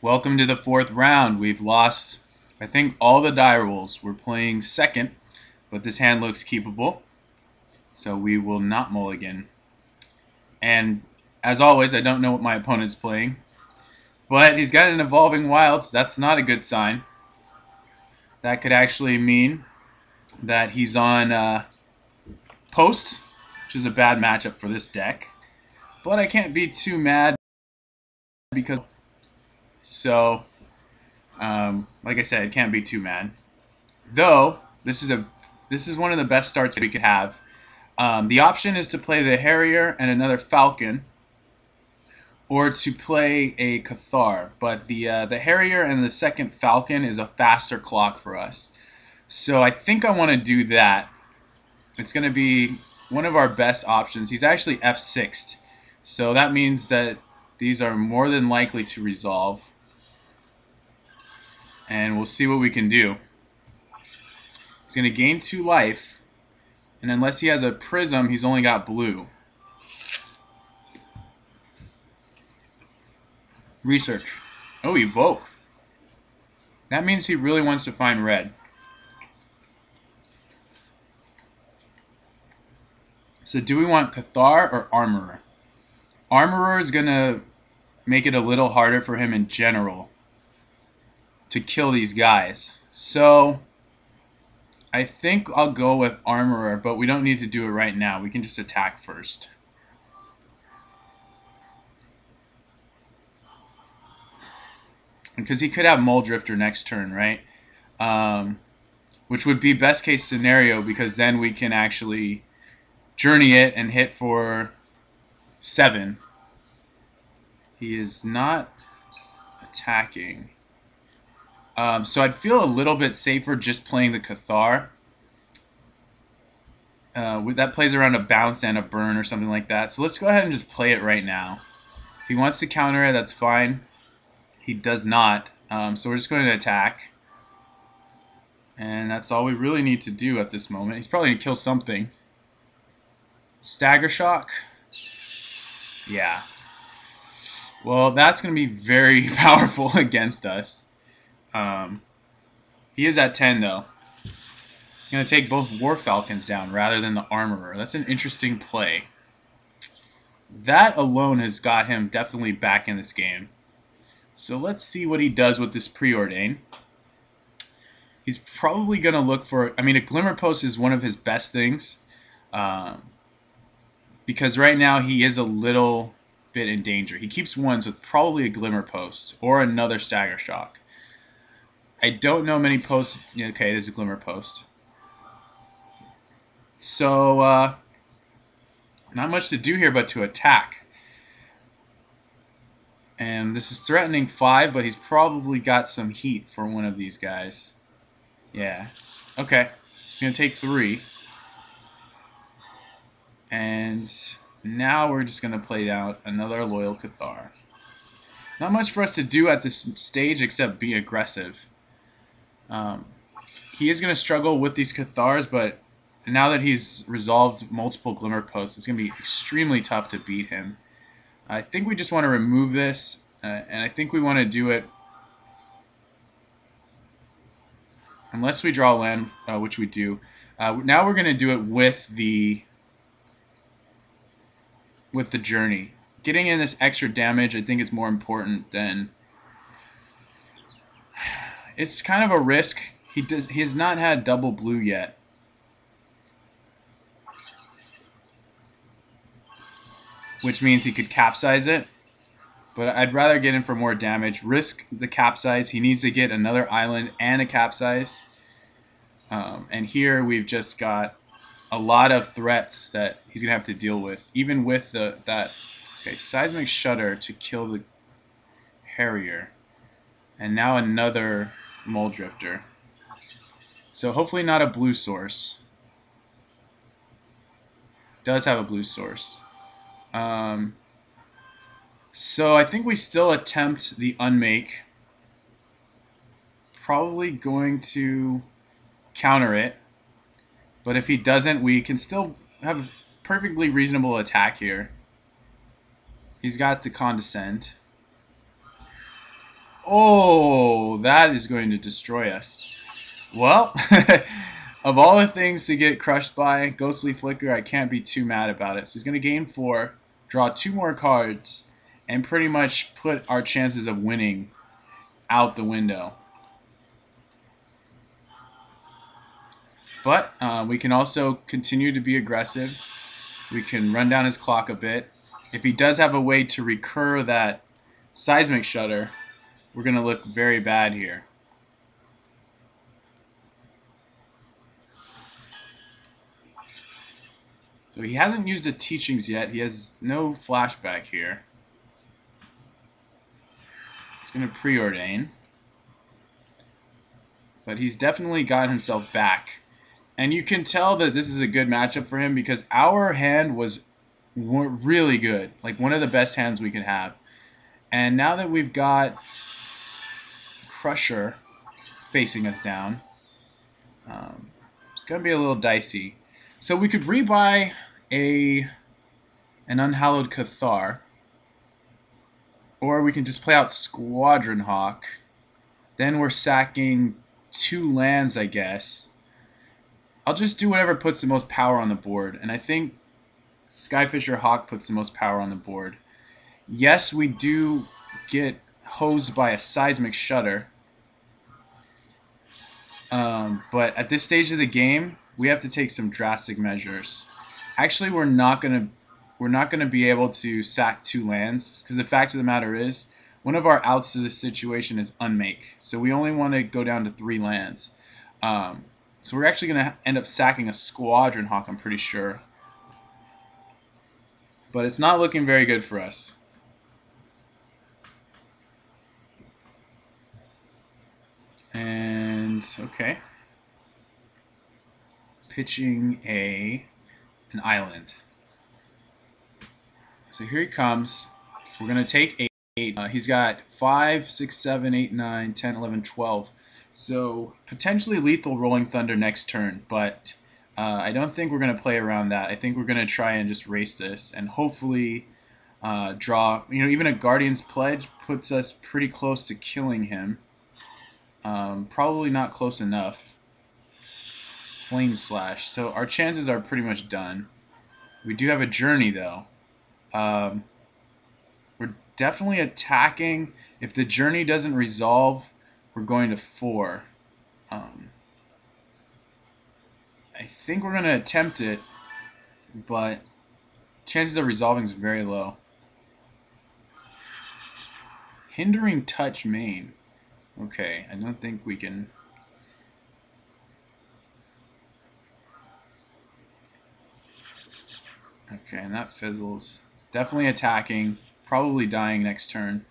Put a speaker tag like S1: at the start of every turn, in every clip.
S1: Welcome to the fourth round. We've lost, I think, all the die rolls. We're playing second, but this hand looks keepable, so we will not mulligan. And as always, I don't know what my opponent's playing, but he's got an Evolving Wilds. That's not a good sign. That could actually mean that he's on Post, which is a bad matchup for this deck. But I can't be too mad because like I said, I can't be too mad. Though this is one of the best starts we could have. The option is to play the Harrier and another Falcon, or to play a Cathar. But the Harrier and the second Falcon is a faster clock for us. So I think I want to do that. It's going to be one of our best options. He's actually F6'd, so that means that these are more than likely to resolve. And we'll see what we can do. He's going to gain 2 life, and unless he has a Prism, he's only got blue. Research. Oh, Evoke. That means he really wants to find red. So do we want Cathar or Armorer? Armorer is going to make it a little harder for him in general to kill these guys. So I think I'll go with Armorer, but we don't need to do it right now. We can just attack first. Because he could have Muldrifter next turn, right? Which would be best case scenario, because then we can actually journey it and hit for 7. He is not attacking. So I'd feel a little bit safer just playing the Cathar. That plays around a bounce and a burn or something like that. So let's go ahead and just play it right now. If he wants to counter it, that's fine. He does not. So we're just going to attack. And that's all we really need to do at this moment. He's probably going to kill something. Stagger Shock? Yeah. Well, that's going to be very powerful against us. He is at 10, though. He's going to take both War Falcons down rather than the Armorer. That's an interesting play. That alone has got him definitely back in this game. So let's see what he does with this Preordain. He's probably going to look for... I mean, a Glimmer Post is one of his best things. Because right now he is a little bit in danger. He keeps ones with probably a Glimmer Post or another Stagger Shock. I don't know many posts. Okay, it is a Glimmer Post. So, not much to do here but to attack. And this is threatening 5, but he's probably got some heat for one of these guys. Yeah. Okay. He's going to take 3. And now we're just going to play out another Loyal Cathar. Not much for us to do at this stage except be aggressive. He is going to struggle with these Cathars, but now that he's resolved multiple Glimmer Posts, it's going to be extremely tough to beat him. I think we just want to remove this, and I think we want to do it unless we draw land, which we do. Now we're going to do it with the Journey. Getting in this extra damage, I think, is more important than... It's kind of a risk. He has not had double blue yet. Which means he could capsize it. But I'd rather get in for more damage. Risk the capsize. He needs to get another island and a capsize. And here we've just got a lot of threats that he's going to have to deal with. Even with that... Okay, Seismic Shudder to kill the Harrier. And now another Muldrifter. So hopefully not a blue source. Does have a blue source. So I think we still attempt the Unmake. Probably going to counter it. But if he doesn't, we can still have a perfectly reasonable attack here. He's got the Condescend. Oh, that is going to destroy us. Well, of all the things to get crushed by, Ghostly Flicker, I can't be too mad about it. So he's going to gain 4, draw 2 more cards, and pretty much put our chances of winning out the window. But we can also continue to be aggressive. We can run down his clock a bit. If he does have a way to recur that Seismic Shudder, we're going to look very bad here. So he hasn't used the Teachings yet. He has no flashback here. He's going to preordain. But he's definitely got himself back. And you can tell that this is a good matchup for him because our hand was really good. Like one of the best hands we could have. And now that we've got Crusher facing us down, it's going to be a little dicey. So we could rebuy an Unhallowed Cathar, or we can just play out Squadron Hawk. Then we're sacking 2 lands, I guess. I'll just do whatever puts the most power on the board, and I think Skyfisher Hawk puts the most power on the board. Yes, we do get hosed by a Seismic Shudder, but at this stage of the game, we have to take some drastic measures. Actually, we're not gonna be able to sack 2 lands because the fact of the matter is, one of our outs to this situation is unmake, so we only want to go down to 3 lands. So we're actually gonna end up sacking a Squadron Hawk, I'm pretty sure, but it's not looking very good for us. And okay, pitching an island. So here he comes. We're gonna take 8. He's got 5, 6, 7, 8, 9, 10, 11, 12. So potentially lethal Rolling Thunder next turn, but I don't think we're gonna play around that. I think we're gonna try and just race this and hopefully draw. You know, even a Guardian's Pledge puts us pretty close to killing him. Probably not close enough. Flame Slash. So our chances are pretty much done. We do have a Journey though. We're definitely attacking. If the Journey doesn't resolve, we're going to 4. I think we're going to attempt it, but chances of resolving is very low. Hindering Touch main. Okay, I don't think we can. Okay, and that fizzles. Definitely attacking. Probably dying next turn.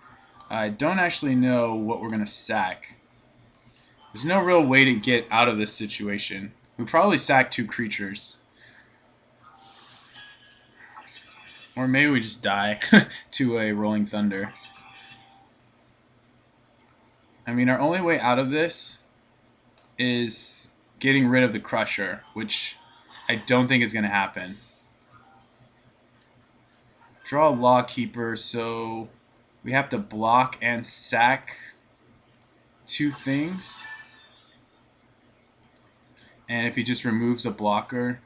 S1: I don't actually know what we're going to sack. There's no real way to get out of this situation. We probably sack 2 creatures. Or maybe we just die to a Rolling Thunder. I mean, our only way out of this is getting rid of the Crusher, which I don't think is going to happen. Draw a Lawkeeper, so we have to block and sack 2 things. And if he just removes a blocker,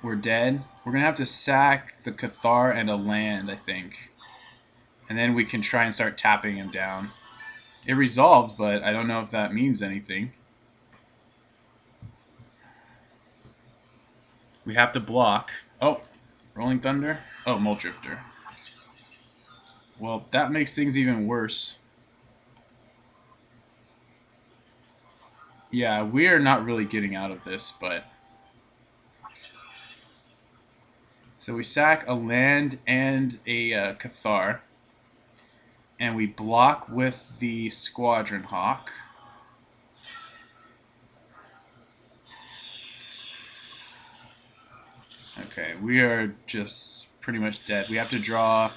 S1: we're dead. We're going to have to sack the Cathar and a land, I think. And then we can try and start tapping him down. It resolved, but I don't know if that means anything. We have to block. Oh, Rolling Thunder? Oh, Muldrifter. Well, that makes things even worse. Yeah, we are not really getting out of this, but... So we sack a land and a Cathar. And we block with the Squadron Hawk. Okay, we are just pretty much dead. We have to draw.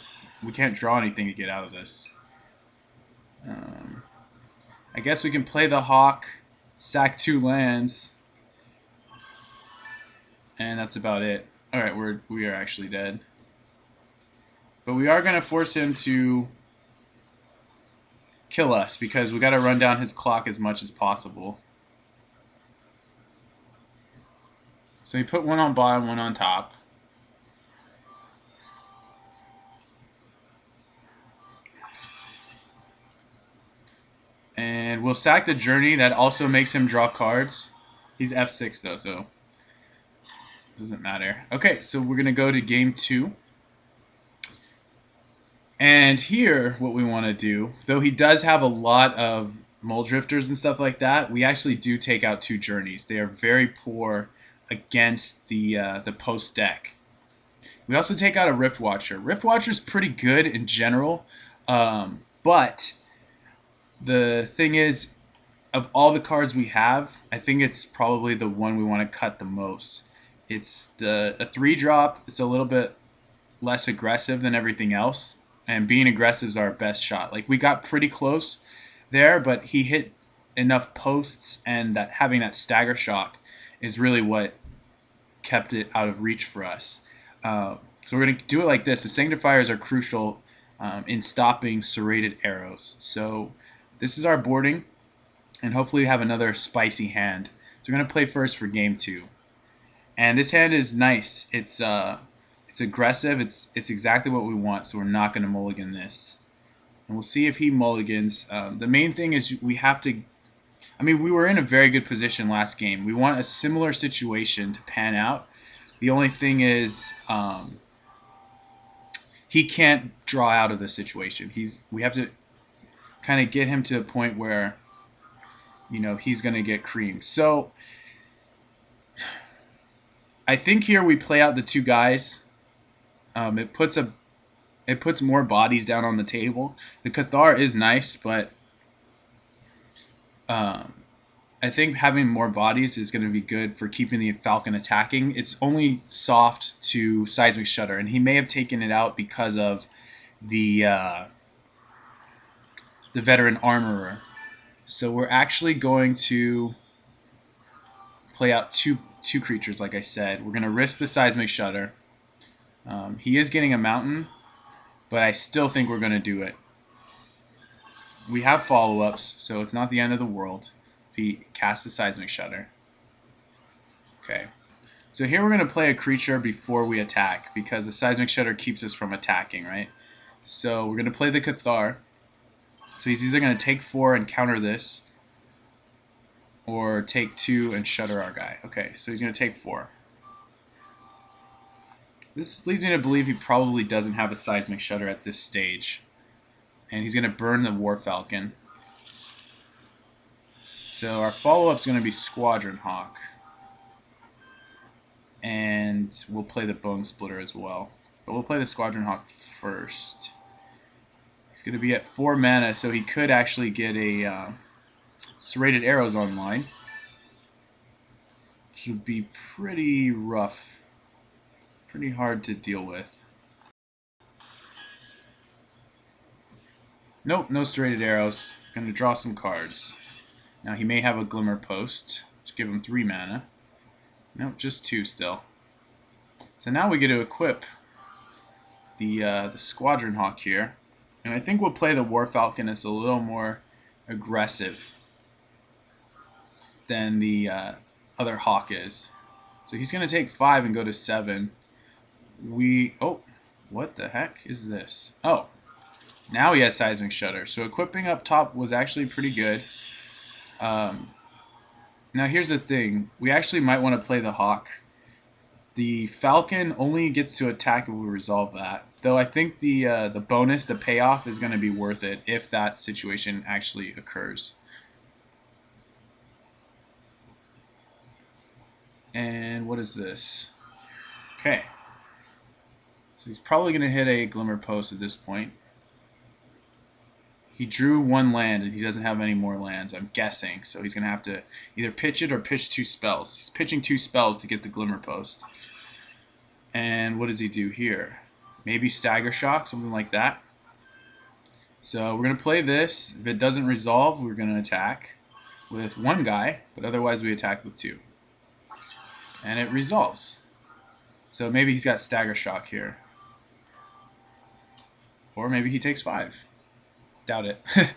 S1: We can't draw anything to get out of this. I guess we can play the Hawk, sack 2 lands, and that's about it. Alright, we are actually dead. But we are going to force him to kill us because we got to run down his clock as much as possible. So he put one on bottom, one on top. And we'll sack the journey. That also makes him draw cards. He's F6 though, so it doesn't matter. Okay, so we're going to go to game 2. And here, what we want to do, though he does have a lot of mole drifters and stuff like that, we actually do take out 2 journeys. They are very poor against the post deck. We also take out a Rift Watcher. Rift Watcher is pretty good in general, but the thing is, of all the cards we have, I think it's probably the one we want to cut the most. It's a 3-drop. It's a little bit less aggressive than everything else, and being aggressive is our best shot. Like, we got pretty close there, but he hit enough posts, and that having that stagger shock is really what kept it out of reach for us. So we're going to do it like this. The Sanctifiers are crucial in stopping serrated arrows. So this is our boarding, and hopefully we have another spicy hand. So we're going to play first for game 2. And this hand is nice. It's aggressive. It's exactly what we want, so we're not going to mulligan this. And we'll see if he mulligans. The main thing is we have to... I mean, we were in a very good position last game. We want a similar situation to pan out. The only thing is he can't draw out of the situation. We have to kind of get him to a point where, you know, he's going to get creamed. So I think here we play out the 2 guys. It puts more bodies down on the table. The Cathar is nice, but I think having more bodies is going to be good for keeping the Falcon attacking. It's only soft to Seismic Shudder, and he may have taken it out because of the Veteran Armorer. So we're actually going to play out two creatures, like I said. We're going to risk the Seismic Shudder. He is getting a mountain, but I still think we're going to do it. We have follow-ups, so it's not the end of the world if he casts a Seismic Shudder. Okay, so here we're going to play a creature before we attack, because the Seismic Shudder keeps us from attacking, right? So we're going to play the Cathar. So he's either going to take 4 and counter this, or take 2 and Shudder our guy. Okay, so he's going to take 4. This leads me to believe he probably doesn't have a Seismic Shudder at this stage. And he's going to burn the War Falcon. So our follow-up is going to be Squadron Hawk. And we'll play the Bone Splitter as well. But we'll play the Squadron Hawk first. He's going to be at 4 mana, so he could actually get a Serrated Arrows online. Which would be pretty rough. Pretty hard to deal with. Nope, no Serrated Arrows. Going to draw some cards. Now he may have a Glimmer Post, which give him 3 mana. Nope, just 2 still. So now we get to equip the Squadron Hawk here. And I think we'll play the War Falcon as a little more aggressive than the other Hawk is. So he's going to take 5 and go to 7. Oh, what the heck is this? Oh, now he has Seismic Shudder. So equipping up top was actually pretty good. Now here's the thing. We actually might want to play the Hawk. The Falcon only gets to attack if we resolve that. Though I think the bonus, the payoff, is going to be worth it if that situation actually occurs. And what is this? Okay. So he's probably going to hit a Glimmer Post at this point. He drew 1 land and he doesn't have any more lands, I'm guessing. So he's going to have to either pitch it or pitch 2 spells. He's pitching 2 spells to get the Glimmer Post. And what does he do here? Maybe Stagger Shock, something like that. So we're going to play this. If it doesn't resolve, we're going to attack with 1 guy, but otherwise we attack with 2. And it resolves. So maybe he's got Stagger Shock here. Or maybe he takes 5. Doubt it.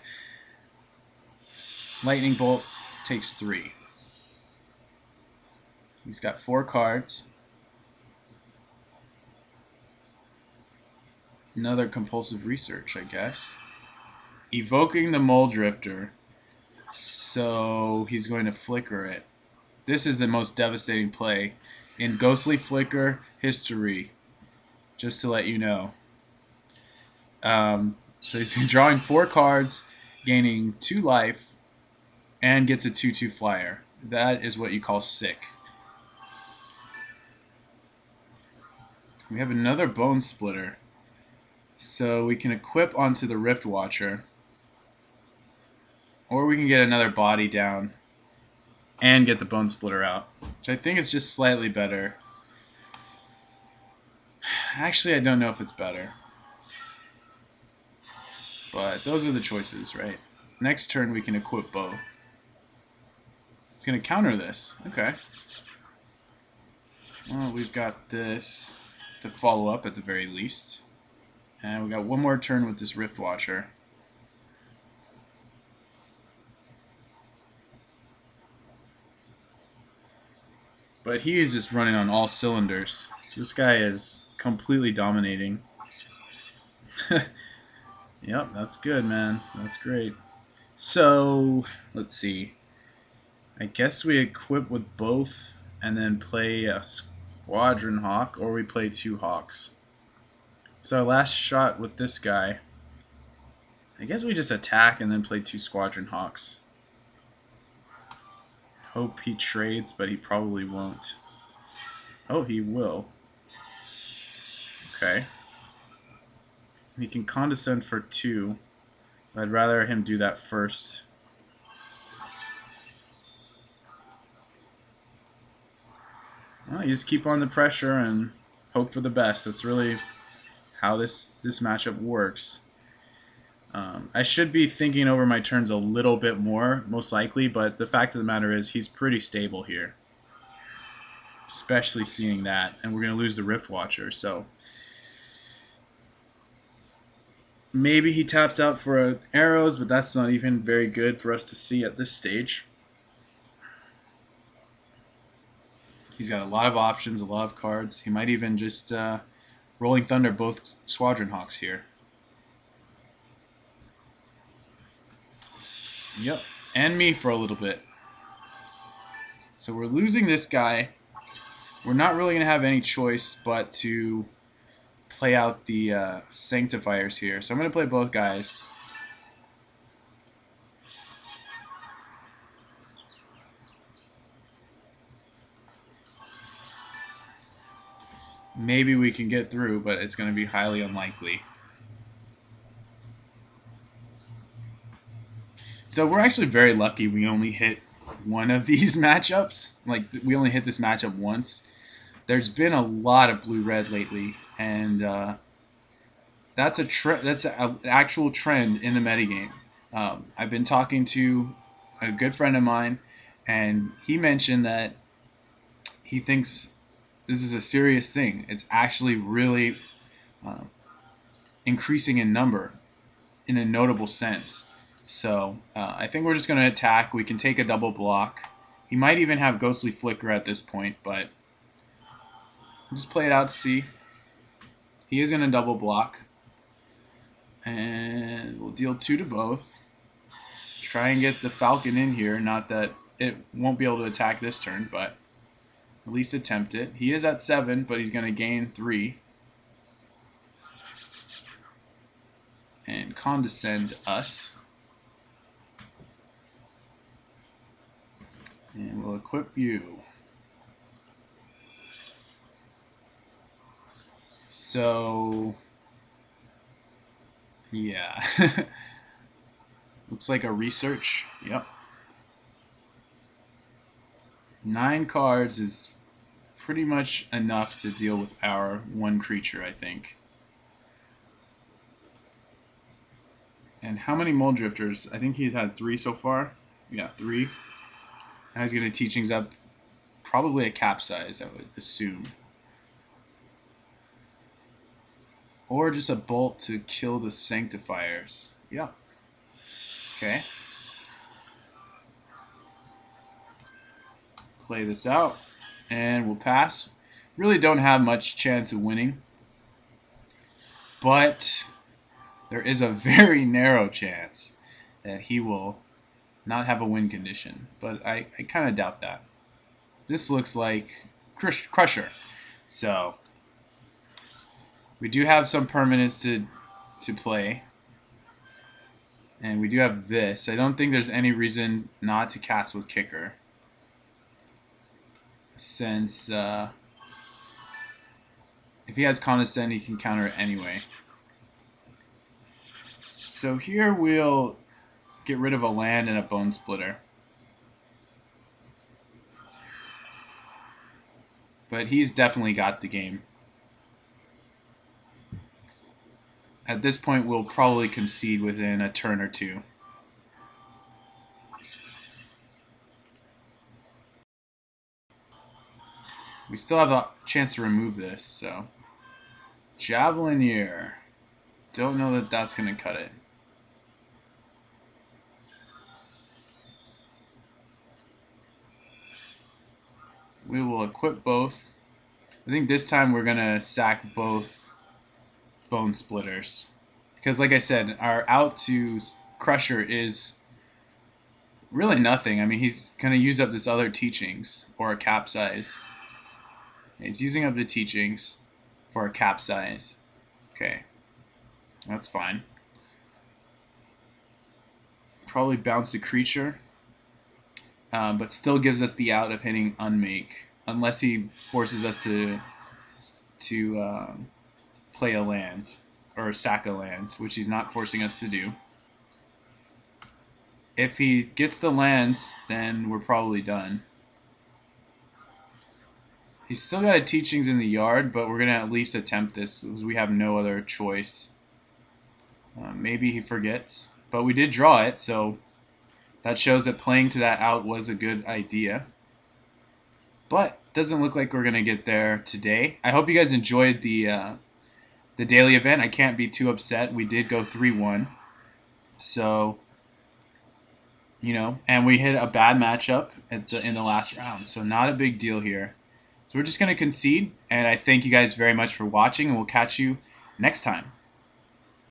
S1: Lightning Bolt takes 3. He's got 4 cards. Another compulsive research, I guess. Evoking the Mole Drifter. So he's going to flicker it. This is the most devastating play in Ghostly Flicker history, just to let you know. So he's drawing 4 cards, gaining 2 life, and gets a 2/2 flyer. That is what you call sick. We have another Bone Splitter. So we can equip onto the Rift Watcher, or we can get another body down and get the Bone Splitter out, which I think is just slightly better. Actually, I don't know if it's better, but those are the choices, right? Next turn we can equip both. It's going to counter this. Okay. Well, we've got this to follow up at the very least. And we got one more turn with this Rift Watcher. But he is just running on all cylinders. This guy is completely dominating. Yep, that's good, man. That's great. So, let's see. I guess we equip with both and then play a Squadron Hawk, or we play 2 Hawks. So our last shot with this guy, I guess we just attack and then play 2 Squadron Hawks. Hope he trades, but he probably won't. Oh, he will. Okay. He can condescend for 2. I'd rather him do that first. Well, you just keep on the pressure and hope for the best. That's really how this matchup works. I should be thinking over my turns a little bit more, most likely, but the fact of the matter is he's pretty stable here. Especially seeing that, and we're going to lose the Rift Watcher, so maybe he taps out for arrows, but that's not even very good for us to see at this stage. He's got a lot of options, a lot of cards. He might even just Rolling Thunder both Squadron Hawks here. Yep, and me for a little bit. So we're losing this guy. We're not really going to have any choice but to play out the Sanctifiers here. So I'm going to play both guys. Maybe we can get through, but it's going to be highly unlikely. So we're actually very lucky we only hit one of these matchups. Like, we only hit this matchup once. There's been a lot of blue-red lately, and that's an actual trend in the metagame. I've been talking to a good friend of mine, and he mentioned that he thinks this is a serious thing. It's actually really increasing in number in a notable sense. So I think we're just going to attack. We can take a double block. He might even have Ghostly Flicker at this point, but we'll just play it out to see. He is going to double block. And we'll deal 2 to both. Try and get the Falcon in here. Not that it won't be able to attack this turn, but at least attempt it. He is at 7, but he's going to gain 3. And condescend us. And we'll equip you. So, yeah. Looks like a research. Yep. 9 cards is pretty much enough to deal with our 1 creature, I think. And how many Mole Drifters? I think he's had 3 so far. Yeah, 3. Now he's going to Teachings up, probably a Capsize, I would assume. Or just a Bolt to kill the Sanctifiers. Yeah. Okay. play this out, and we'll pass. Really don't have much chance of winning, but there is a very narrow chance that he will not have a win condition, but I kind of doubt that. This looks like Crusher, so we do have some permanents to play, and we do have this. I don't think there's any reason not to cast with Kicker, since if he has Condescend, he can counter it anyway. So here we'll get rid of a land and a Bone Splitter. But he's definitely got the game. At this point, we'll probably concede within a turn or two. We still have a chance to remove this, so Javelineer. Don't know that that's going to cut it. We will equip both. I think this time we're going to sack both Bone Splitters, because like I said, our out to Crusher is really nothing. I mean, he's going to use up this other Teachings or a Capsize. He's using up the Teachings for a Capsize. Okay, that's fine. Probably bounce a creature, but still gives us the out of hitting Unmake, unless he forces us to play a land or sack a land, which he's not forcing us to do. If he gets the lands, then we're probably done. He's still got a Teachings in the yard, but we're going to at least attempt this because we have no other choice. Maybe he forgets, but we did draw it, so that shows that playing to that out was a good idea. But doesn't look like we're going to get there today. I hope you guys enjoyed the daily event. I can't be too upset. We did go 3-1. So, you know, and we hit a bad matchup in the last round. So not a big deal here. So we're just going to concede, and I thank you guys very much for watching, and we'll catch you next time.